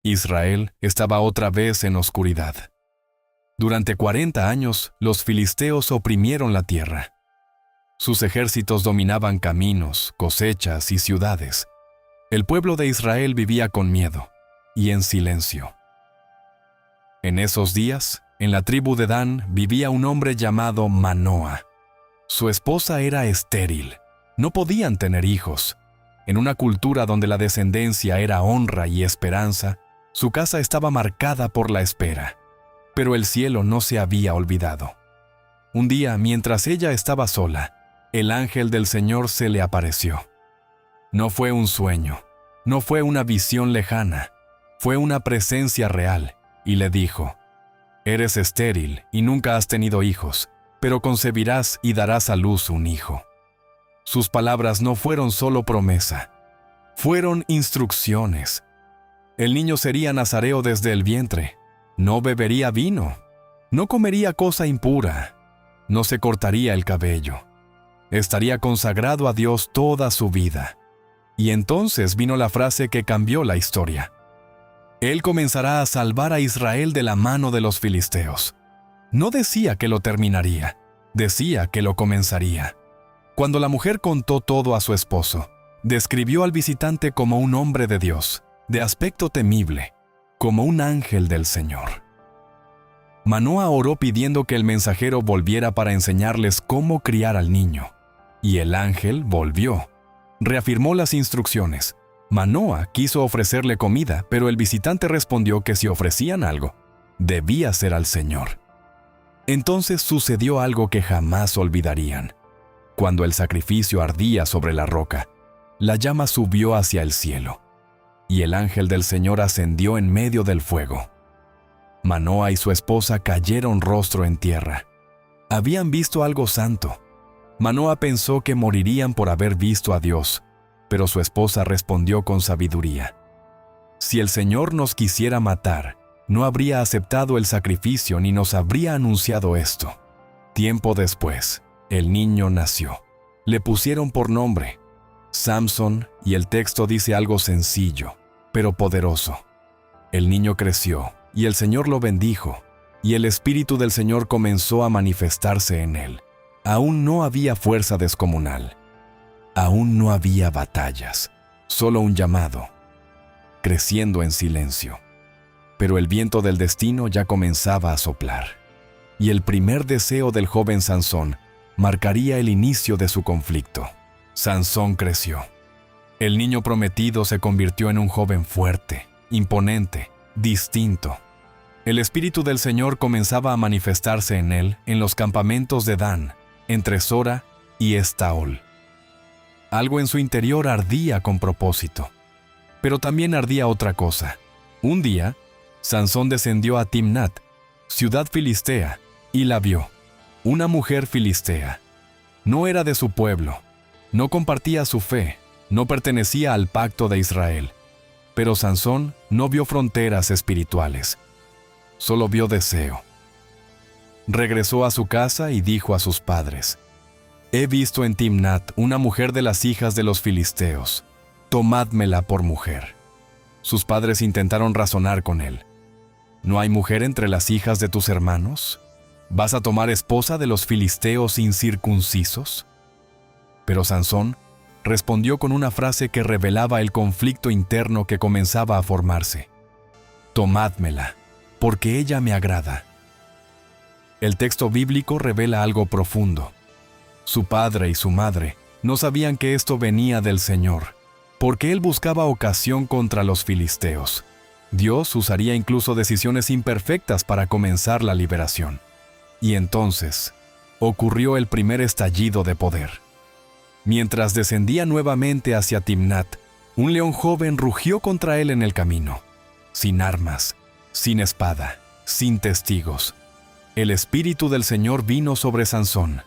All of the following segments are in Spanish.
Israel estaba otra vez en oscuridad. Durante 40 años, los filisteos oprimieron la tierra. Sus ejércitos dominaban caminos, cosechas y ciudades. El pueblo de Israel vivía con miedo y en silencio. En esos días, en la tribu de Dan vivía un hombre llamado Manoa. Su esposa era estéril. No podían tener hijos. En una cultura donde la descendencia era honra y esperanza, su casa estaba marcada por la espera. Pero el cielo no se había olvidado. Un día, mientras ella estaba sola, el ángel del Señor se le apareció. No fue un sueño, no fue una visión lejana, fue una presencia real, y le dijo: «Eres estéril y nunca has tenido hijos, pero concebirás y darás a luz un hijo». Sus palabras no fueron solo promesa, fueron instrucciones. El niño sería nazareo desde el vientre, no bebería vino, no comería cosa impura, no se cortaría el cabello. Estaría consagrado a Dios toda su vida. Y entonces vino la frase que cambió la historia. Él comenzará a salvar a Israel de la mano de los filisteos. No decía que lo terminaría, decía que lo comenzaría. Cuando la mujer contó todo a su esposo, describió al visitante como un hombre de Dios, de aspecto temible, como un ángel del Señor. Manoa oró pidiendo que el mensajero volviera para enseñarles cómo criar al niño. Y el ángel volvió. Reafirmó las instrucciones. Manoa quiso ofrecerle comida, pero el visitante respondió que si ofrecían algo, debía ser al Señor. Entonces sucedió algo que jamás olvidarían. Cuando el sacrificio ardía sobre la roca, la llama subió hacia el cielo, y el ángel del Señor ascendió en medio del fuego. Manoa y su esposa cayeron rostro en tierra. Habían visto algo santo. Manoa pensó que morirían por haber visto a Dios, pero su esposa respondió con sabiduría: «Si el Señor nos quisiera matar, no habría aceptado el sacrificio ni nos habría anunciado esto». Tiempo después, el niño nació. Le pusieron por nombre Samson, y el texto dice algo sencillo, pero poderoso. El niño creció, y el Señor lo bendijo, y el Espíritu del Señor comenzó a manifestarse en él. Aún no había fuerza descomunal. Aún no había batallas, solo un llamado, creciendo en silencio. Pero el viento del destino ya comenzaba a soplar, y el primer deseo del joven Sansón marcaría el inicio de su conflicto. Sansón creció. El niño prometido se convirtió en un joven fuerte, imponente, distinto. El Espíritu del Señor comenzaba a manifestarse en él en los campamentos de Dan, entre Sora y Estaol. Algo en su interior ardía con propósito. Pero también ardía otra cosa. Un día, Sansón descendió a Timnat, ciudad filistea, y la vio. Una mujer filistea. No era de su pueblo, no compartía su fe, no pertenecía al pacto de Israel. Pero Sansón no vio fronteras espirituales, solo vio deseo. Regresó a su casa y dijo a sus padres: «He visto en Timnat una mujer de las hijas de los filisteos. Tomádmela por mujer». Sus padres intentaron razonar con él. «¿No hay mujer entre las hijas de tus hermanos? ¿Vas a tomar esposa de los filisteos incircuncisos?». Pero Sansón respondió con una frase que revelaba el conflicto interno que comenzaba a formarse: «Tomádmela, porque ella me agrada». El texto bíblico revela algo profundo. Su padre y su madre no sabían que esto venía del Señor, porque él buscaba ocasión contra los filisteos. Dios usaría incluso decisiones imperfectas para comenzar la liberación. Y entonces ocurrió el primer estallido de poder. Mientras descendía nuevamente hacia Timnat, un león joven rugió contra él en el camino, sin armas, sin espada, sin testigos. El Espíritu del Señor vino sobre Sansón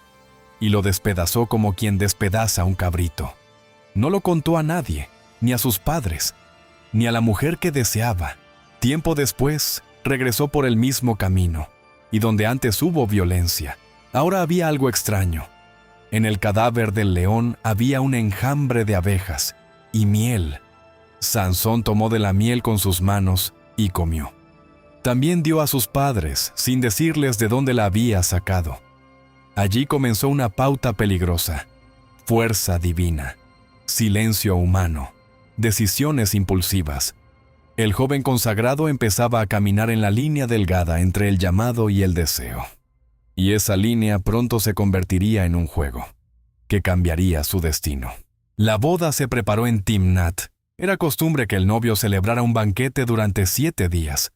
y lo despedazó como quien despedaza un cabrito. No lo contó a nadie, ni a sus padres, ni a la mujer que deseaba. Tiempo después, regresó por el mismo camino, y donde antes hubo violencia, ahora había algo extraño. En el cadáver del león había un enjambre de abejas y miel. Sansón tomó de la miel con sus manos y comió. También dio a sus padres, sin decirles de dónde la había sacado. Allí comenzó una pauta peligrosa: fuerza divina, silencio humano, decisiones impulsivas. El joven consagrado empezaba a caminar en la línea delgada entre el llamado y el deseo. Y esa línea pronto se convertiría en un juego, que cambiaría su destino. La boda se preparó en Timnat. Era costumbre que el novio celebrara un banquete durante 7 días.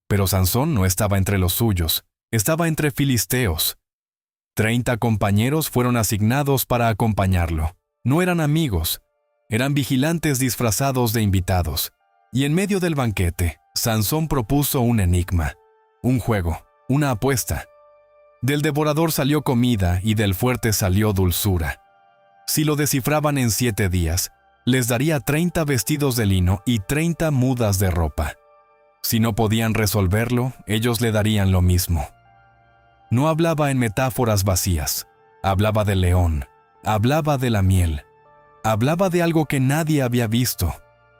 Pero Sansón no estaba entre los suyos, estaba entre filisteos. 30 compañeros fueron asignados para acompañarlo. No eran amigos, eran vigilantes disfrazados de invitados. Y en medio del banquete, Sansón propuso un enigma, un juego, una apuesta. Del devorador salió comida y del fuerte salió dulzura. Si lo descifraban en 7 días, les daría 30 vestidos de lino y 30 mudas de ropa. Si no podían resolverlo, ellos le darían lo mismo. No hablaba en metáforas vacías, hablaba del león, hablaba de la miel, hablaba de algo que nadie había visto.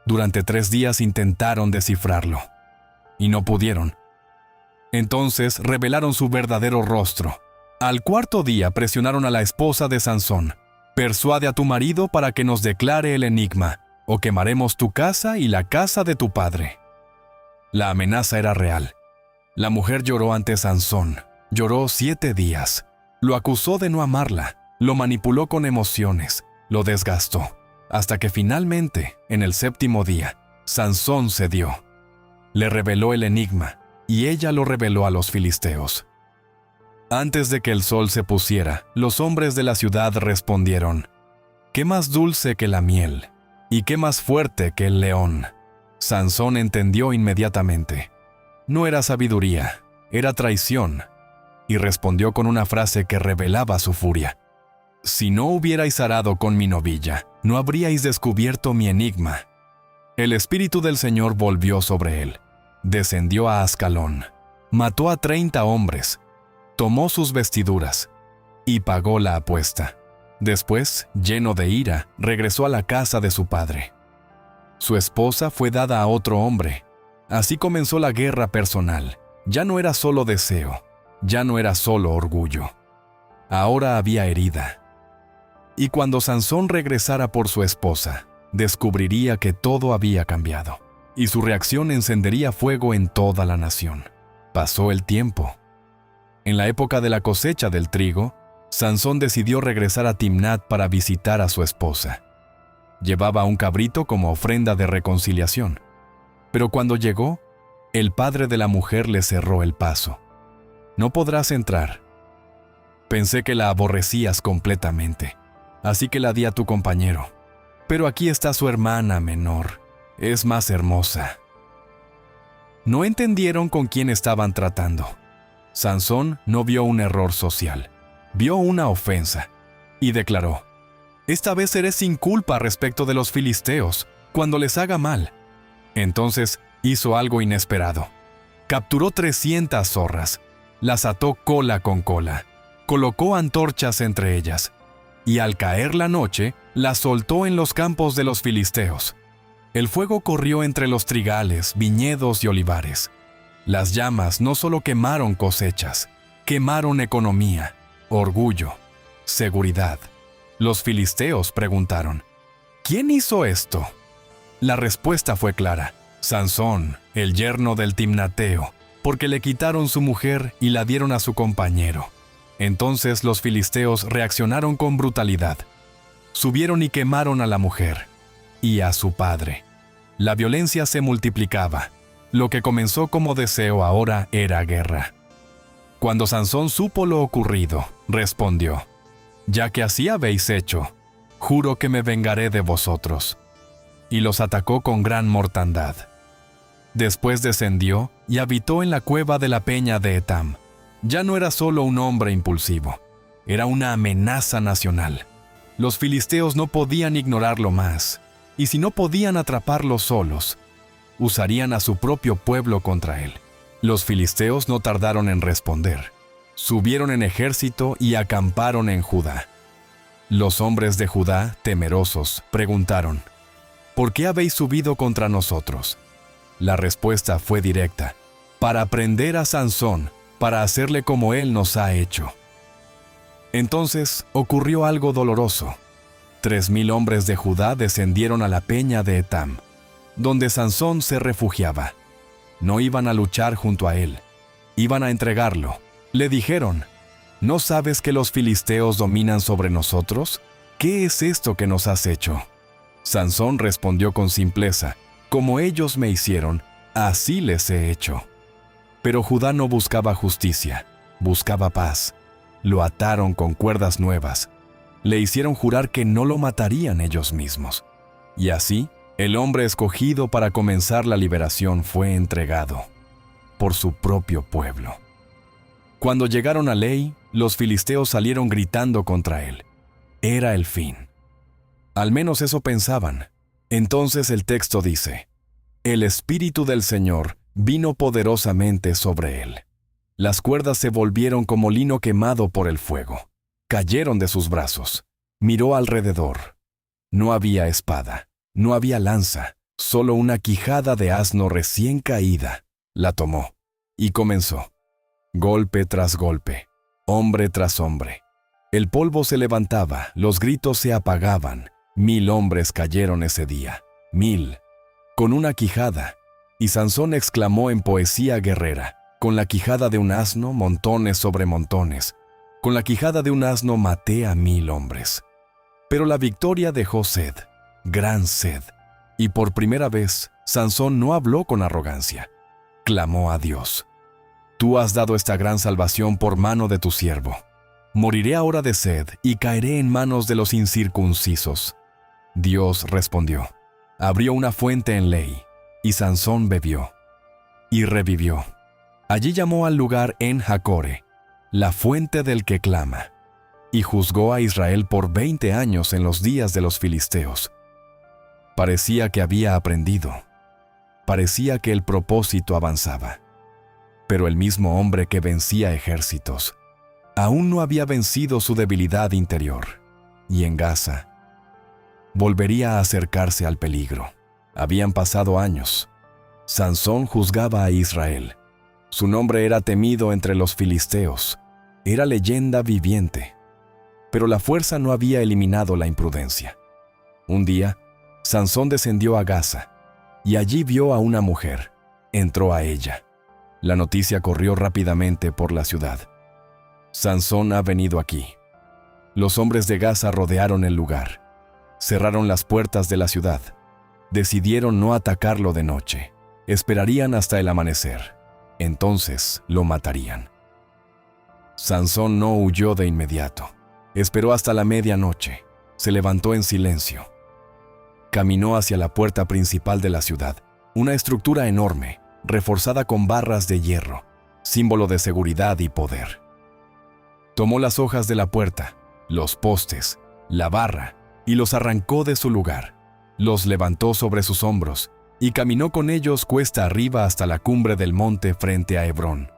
Durante 3 días intentaron descifrarlo, y no pudieron. Entonces revelaron su verdadero rostro. Al 4.º día presionaron a la esposa de Sansón: «Persuade a tu marido para que nos declare el enigma, o quemaremos tu casa y la casa de tu padre». La amenaza era real. La mujer lloró ante Sansón, lloró 7 días. Lo acusó de no amarla, lo manipuló con emociones, lo desgastó. Hasta que finalmente, en el 7.º día, Sansón cedió. Le reveló el enigma, y ella lo reveló a los filisteos. Antes de que el sol se pusiera, los hombres de la ciudad respondieron: «¿Qué más dulce que la miel? ¿Y qué más fuerte que el león?». Sansón entendió inmediatamente. No era sabiduría, era traición, y respondió con una frase que revelaba su furia: «Si no hubierais arado con mi novilla, no habríais descubierto mi enigma». El espíritu del Señor volvió sobre él. Descendió a Ascalón, mató a 30 hombres, tomó sus vestiduras y pagó la apuesta. Después, lleno de ira, regresó a la casa de su padre. Su esposa fue dada a otro hombre. Así comenzó la guerra personal. Ya no era solo deseo, ya no era solo orgullo. Ahora había herida. Y cuando Sansón regresara por su esposa, descubriría que todo había cambiado, y su reacción encendería fuego en toda la nación. Pasó el tiempo. En la época de la cosecha del trigo, Sansón decidió regresar a Timnat para visitar a su esposa. Llevaba un cabrito como ofrenda de reconciliación. Pero cuando llegó, el padre de la mujer le cerró el paso. «No podrás entrar. Pensé que la aborrecías completamente, así que la di a tu compañero. Pero aquí está su hermana menor. Es más hermosa». No entendieron con quién estaban tratando. Sansón no vio un error social, vio una ofensa, y declaró: «Esta vez seré sin culpa respecto de los filisteos, cuando les haga mal». Entonces hizo algo inesperado. Capturó 300 zorras, las ató cola con cola, colocó antorchas entre ellas, y al caer la noche, las soltó en los campos de los filisteos. El fuego corrió entre los trigales, viñedos y olivares. Las llamas no solo quemaron cosechas, quemaron economía, orgullo, seguridad. Los filisteos preguntaron: «¿Quién hizo esto?». La respuesta fue clara: Sansón, el yerno del timnateo, porque le quitaron su mujer y la dieron a su compañero. Entonces los filisteos reaccionaron con brutalidad. Subieron y quemaron a la mujer y a su padre. La violencia se multiplicaba. Lo que comenzó como deseo ahora era guerra. Cuando Sansón supo lo ocurrido, respondió: «Ya que así habéis hecho, juro que me vengaré de vosotros». Y los atacó con gran mortandad. Después descendió y habitó en la cueva de la peña de Etam. Ya no era solo un hombre impulsivo, era una amenaza nacional. Los filisteos no podían ignorarlo más, y si no podían atraparlo solos, usarían a su propio pueblo contra él. Los filisteos no tardaron en responder. Subieron en ejército y acamparon en Judá. Los hombres de Judá, temerosos, preguntaron: «¿Por qué habéis subido contra nosotros?». La respuesta fue directa: para prender a Sansón, para hacerle como él nos ha hecho. Entonces ocurrió algo doloroso. 3,000 hombres de Judá descendieron a la peña de Etam, donde Sansón se refugiaba. No iban a luchar junto a él, iban a entregarlo. Le dijeron: ¿no sabes que los filisteos dominan sobre nosotros? ¿Qué es esto que nos has hecho? Sansón respondió con simpleza: como ellos me hicieron, así les he hecho. Pero Judá no buscaba justicia, buscaba paz. Lo ataron con cuerdas nuevas. Le hicieron jurar que no lo matarían ellos mismos. Y así, el hombre escogido para comenzar la liberación fue entregado por su propio pueblo. Cuando llegaron a Lei, los filisteos salieron gritando contra él. Era el fin. Al menos eso pensaban. Entonces el texto dice: el Espíritu del Señor vino poderosamente sobre él. Las cuerdas se volvieron como lino quemado por el fuego. Cayeron de sus brazos. Miró alrededor. No había espada, no había lanza, solo una quijada de asno recién caída. La tomó y comenzó. Golpe tras golpe, hombre tras hombre. El polvo se levantaba, los gritos se apagaban. 1,000 hombres cayeron ese día. 1,000. Con una quijada. Y Sansón exclamó en poesía guerrera: con la quijada de un asno, montones sobre montones. Con la quijada de un asno maté a 1,000 hombres. Pero la victoria dejó sed, gran sed. Y por primera vez, Sansón no habló con arrogancia. Clamó a Dios: tú has dado esta gran salvación por mano de tu siervo. Moriré ahora de sed y caeré en manos de los incircuncisos. Dios respondió. Abrió una fuente en Lei, y Sansón bebió. Y revivió. Allí llamó al lugar En-Hacore, la fuente del que clama, y juzgó a Israel por 20 años en los días de los filisteos. Parecía que había aprendido. Parecía que el propósito avanzaba. Pero el mismo hombre que vencía ejércitos aún no había vencido su debilidad interior, y en Gaza volvería a acercarse al peligro. Habían pasado años. Sansón juzgaba a Israel. Su nombre era temido entre los filisteos. Era leyenda viviente. Pero la fuerza no había eliminado la imprudencia. Un día, Sansón descendió a Gaza, y allí vio a una mujer. Entró a ella. La noticia corrió rápidamente por la ciudad. Sansón ha venido aquí. Los hombres de Gaza rodearon el lugar. Cerraron las puertas de la ciudad. Decidieron no atacarlo de noche. Esperarían hasta el amanecer. Entonces lo matarían. Sansón no huyó de inmediato. Esperó hasta la medianoche. Se levantó en silencio. Caminó hacia la puerta principal de la ciudad, una estructura enorme, reforzada con barras de hierro, símbolo de seguridad y poder. Tomó las hojas de la puerta, los postes, la barra, y los arrancó de su lugar. Los levantó sobre sus hombros y caminó con ellos cuesta arriba hasta la cumbre del monte frente a Hebrón.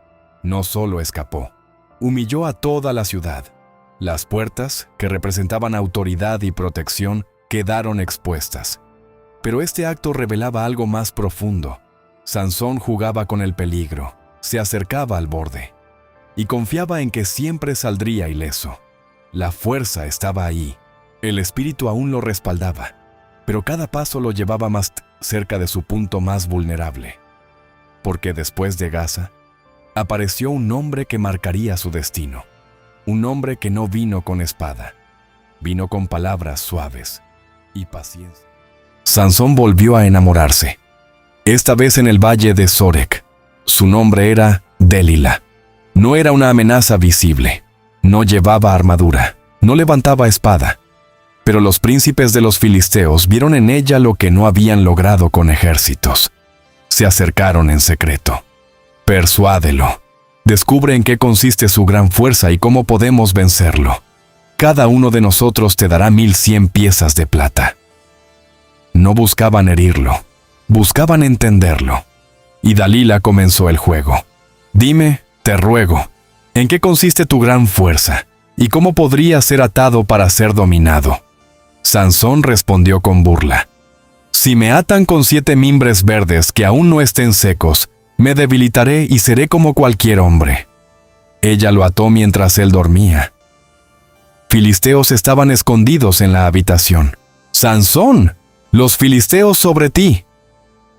No solo escapó, humilló a toda la ciudad. Las puertas, que representaban autoridad y protección, quedaron expuestas. Pero este acto revelaba algo más profundo. Sansón jugaba con el peligro, se acercaba al borde, y confiaba en que siempre saldría ileso. La fuerza estaba ahí, el espíritu aún lo respaldaba, pero cada paso lo llevaba más cerca de su punto más vulnerable. Porque después de Gaza, apareció un hombre que marcaría su destino. Un hombre que no vino con espada, vino con palabras suaves y paciencia. Sansón volvió a enamorarse, esta vez en el valle de Sorek. Su nombre era Délila. No era una amenaza visible, no llevaba armadura, no levantaba espada. Pero los príncipes de los filisteos vieron en ella lo que no habían logrado con ejércitos. Se acercaron en secreto. Persuádelo. Descubre en qué consiste su gran fuerza y cómo podemos vencerlo. Cada uno de nosotros te dará 1,100 piezas de plata. No buscaban herirlo, buscaban entenderlo. Y Dalila comenzó el juego. Dime, te ruego, ¿en qué consiste tu gran fuerza? ¿Y cómo podría ser atado para ser dominado? Sansón respondió con burla. Si me atan con 7 mimbres verdes que aún no estén secos, me debilitaré y seré como cualquier hombre. Ella lo ató mientras él dormía. Filisteos estaban escondidos en la habitación. ¡Sansón! ¡Los filisteos sobre ti!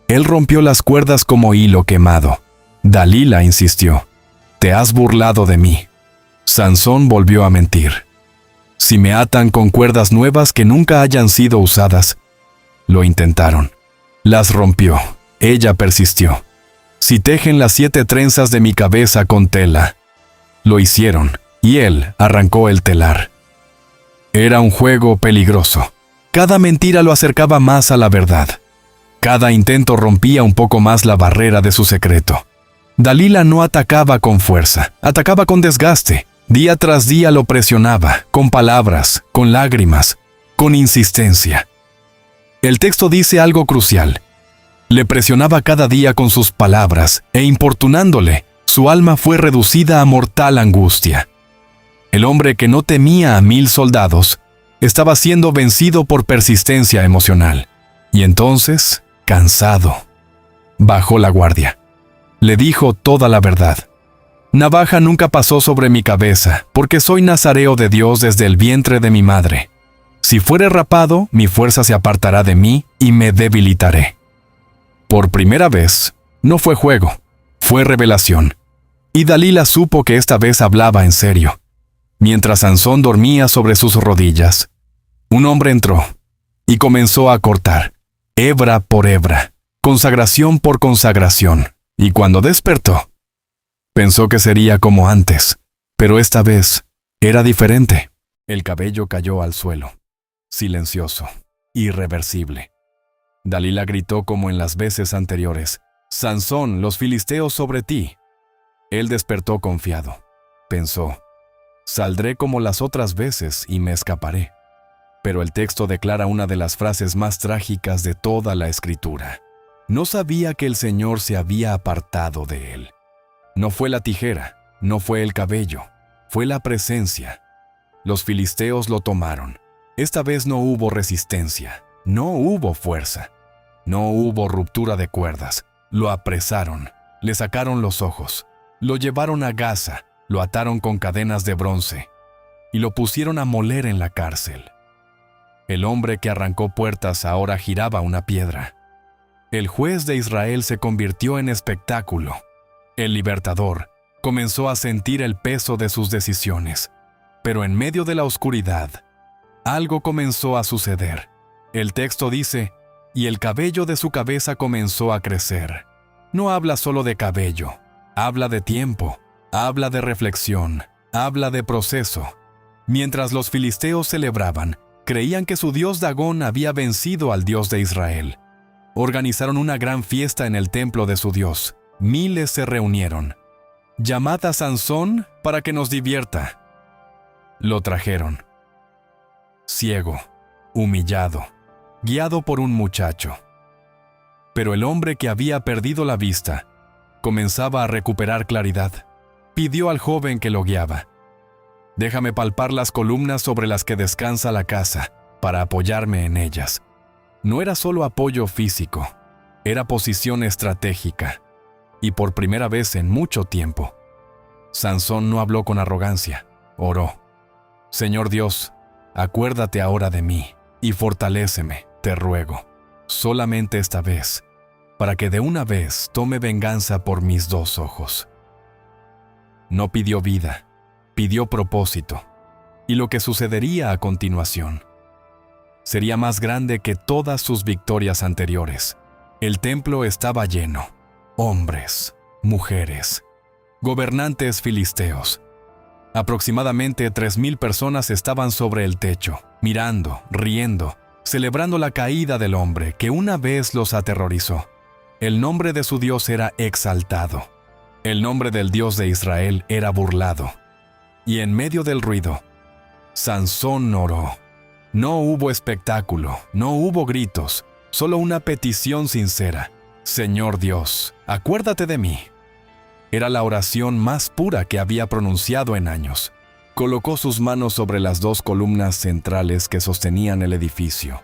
Él rompió las cuerdas como hilo quemado. Dalila insistió: «Te has burlado de mí». Sansón volvió a mentir. «Si me atan con cuerdas nuevas que nunca hayan sido usadas». Lo intentaron. Las rompió. Ella persistió. «Si tejen las 7 trenzas de mi cabeza con tela». Lo hicieron, y él arrancó el telar. Era un juego peligroso. Cada mentira lo acercaba más a la verdad. Cada intento rompía un poco más la barrera de su secreto. Dalila no atacaba con fuerza, atacaba con desgaste. Día tras día lo presionaba, con palabras, con lágrimas, con insistencia. El texto dice algo crucial. Le presionaba cada día con sus palabras, e importunándole, su alma fue reducida a mortal angustia. El hombre que no temía a 1000 soldados estaba siendo vencido por persistencia emocional. Y entonces, cansado, bajó la guardia. Le dijo toda la verdad. «Navaja nunca pasó sobre mi cabeza, porque soy nazareo de Dios desde el vientre de mi madre. Si fuere rapado, mi fuerza se apartará de mí y me debilitaré». Por primera vez, no fue juego, fue revelación. Y Dalila supo que esta vez hablaba en serio. Mientras Sansón dormía sobre sus rodillas, un hombre entró y comenzó a cortar, hebra por hebra, consagración por consagración. Y cuando despertó, pensó que sería como antes, pero esta vez era diferente. El cabello cayó al suelo, silencioso, irreversible. Dalila gritó como en las veces anteriores: «Sansón, los filisteos sobre ti». Él despertó confiado. Pensó: «Saldré como las otras veces y me escaparé». Pero el texto declara una de las frases más trágicas de toda la Escritura. No sabía que el Señor se había apartado de él. No fue la tijera, no fue el cabello, fue la presencia. Los filisteos lo tomaron. Esta vez no hubo resistencia, no hubo fuerza, no hubo ruptura de cuerdas. Lo apresaron, le sacaron los ojos, lo llevaron a Gaza, lo ataron con cadenas de bronce y lo pusieron a moler en la cárcel. El hombre que arrancó puertas ahora giraba una piedra. El juez de Israel se convirtió en espectáculo. El libertador comenzó a sentir el peso de sus decisiones. Pero en medio de la oscuridad, algo comenzó a suceder. El texto dice: «Y el cabello de su cabeza comenzó a crecer». No habla solo de cabello, habla de tiempo, habla de reflexión, habla de proceso. Mientras los filisteos celebraban, creían que su dios Dagón había vencido al Dios de Israel. Organizaron una gran fiesta en el templo de su Dios. Miles se reunieron. «Llamad a Sansón para que nos divierta». Lo trajeron. Ciego, humillado, guiado por un muchacho. Pero el hombre que había perdido la vista comenzaba a recuperar claridad. Pidió al joven que lo guiaba: «Déjame palpar las columnas sobre las que descansa la casa, para apoyarme en ellas». No era solo apoyo físico, era posición estratégica. Y por primera vez en mucho tiempo, Sansón no habló con arrogancia, oró: «Señor Dios, acuérdate ahora de mí y fortaléceme, te ruego, solamente esta vez, para que de una vez tome venganza por mis 2 ojos». No pidió vida, pidió propósito, y lo que sucedería a continuación sería más grande que todas sus victorias anteriores. El templo estaba lleno. Hombres, mujeres, gobernantes filisteos. Aproximadamente 3000 personas estaban sobre el techo, mirando, riendo, celebrando la caída del hombre que una vez los aterrorizó. El nombre de su Dios era exaltado. El nombre del Dios de Israel era burlado. Y en medio del ruido, Sansón oró. No hubo espectáculo, no hubo gritos, solo una petición sincera: «Señor Dios, acuérdate de mí». Era la oración más pura que había pronunciado en años. Colocó sus manos sobre las 2 columnas centrales que sostenían el edificio,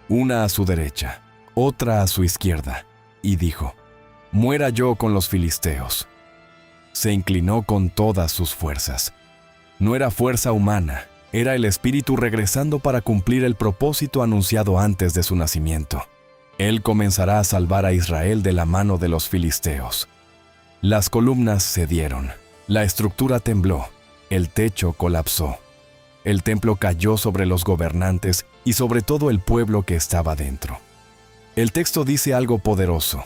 una a su derecha, otra a su izquierda, y dijo: «Muera yo con los filisteos». Se inclinó con todas sus fuerzas. No era fuerza humana, era el Espíritu regresando para cumplir el propósito anunciado antes de su nacimiento. Él comenzará a salvar a Israel de la mano de los filisteos. Las columnas cedieron, la estructura tembló, el techo colapsó. El templo cayó sobre los gobernantes y sobre todo el pueblo que estaba dentro. El texto dice algo poderoso.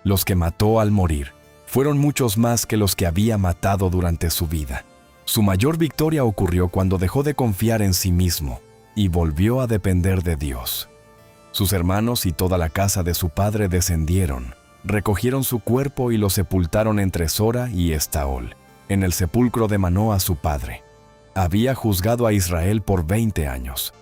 Los que mató al morir fueron muchos más que los que había matado durante su vida. Su mayor victoria ocurrió cuando dejó de confiar en sí mismo y volvió a depender de Dios. Sus hermanos y toda la casa de su padre descendieron, recogieron su cuerpo y lo sepultaron entre Sora y Estaol, en el sepulcro de Manoa su padre. Había juzgado a Israel por 20 años.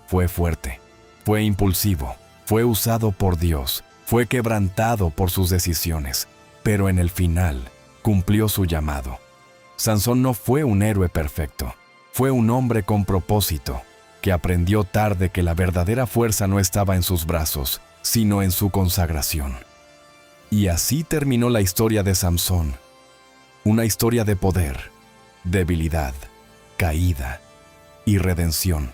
Fue fuerte, fue impulsivo, fue usado por Dios, fue quebrantado por sus decisiones, pero en el final cumplió su llamado. Sansón no fue un héroe perfecto, fue un hombre con propósito, que aprendió tarde que la verdadera fuerza no estaba en sus brazos, sino en su consagración. Y así terminó la historia de Samsón, una historia de poder, debilidad, caída y redención.